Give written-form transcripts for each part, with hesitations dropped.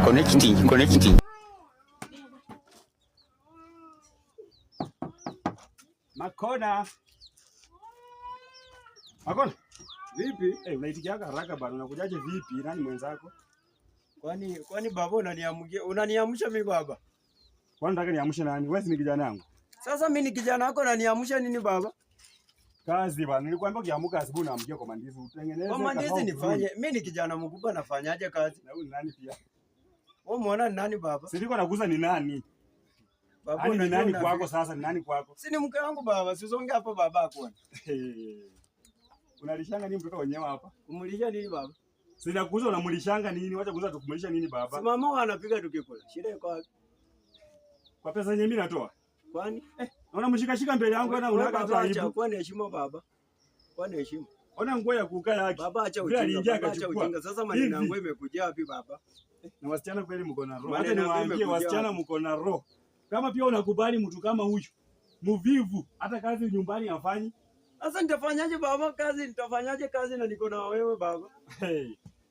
Connecting. Makona. Vipi? Unaitikia haraka bana. Unakujaje vipi? Nani mwenzako? Kwani baba unaniamsha mimi baba? Kwani nataka niamshe nani? Wewe ni kijana wangu. Sasa mimi ni kijana wako na niamsha nini baba? Kazi bana. Nilikwambia ukiamka asubuhi naamkia kwa mandizi utengeneze. Kwa mandizi nifanye. Mimi ni kijana mkubwa nafanyaje kazi? Na huyu nani pia? Wewe muona ni nani baba? Si niko nakuza ni nani? Baba ni nani kwako sasa? Ni nani kwako? Si ni mke wangu baba. Usisonge hapo baba akona. Unalishanga nini mtoto wenyewe hapa? Umulisha nini baba? Sina kuuza unamulishanga nini? Wacha kuuza tukumulisha nini baba? Si mama anapiga tukikula. Shida iko wapi? Kwa pesa yenyewe mimi natoa. Kwani? Unaona mshika mbele yangu na unataka hata aibu. Kwani heshima baba? Kwani heshima? Ona nguo ya kukaa yake. Baba acha ujinga, acha ujinga. Sasa maneno yangu imekuja wapi baba? Na wasichana kweli mko na roho. Hata niwaambie wasichana mko na roho. Kama pia unakubali mtu kama huyu, mvivu, hata kazi nyumbani hafanyi. Sasa nitafanyaje baba kazi? Nitafanyaje kazi na niko na wewe baba?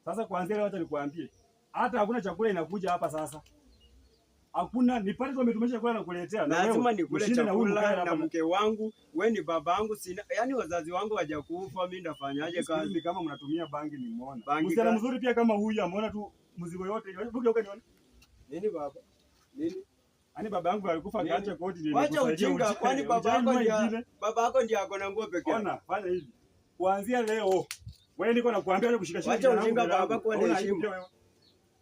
Sasa kuanzia leo acha nikwambie. Hata hakuna chakula inakuja hapa sasa. Hakuna, nipate tu umetumesha kula na kuletea. Na lazima nikule chakula na mke wangu, wewe ni baba yangu, sina yani wazazi wangu hawajakufa, mimi ndafanyaje kazi? Ni kama mnatumia bangi nimeona. Msichana mzuri pia kama huyu ameona tu mzigo yote. Buke nione. Nini baba? Nini? Ani baba yangu alikufa kaacha koti nini? Wacha ujinga, kwani baba yako ndiye ako na nguo pekee. Ona, fanya hivi. Kuanzia leo wewe niko nakuambia leo kushika. Wacha ujinga baba, kwa heshima.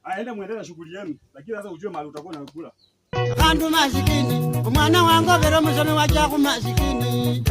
Aenda muendelea shughuli yenu, lakini sasa ujue mahali utakuwa unakula. Kandu masikini, mwana wangu vero msomi wacha kumasikini.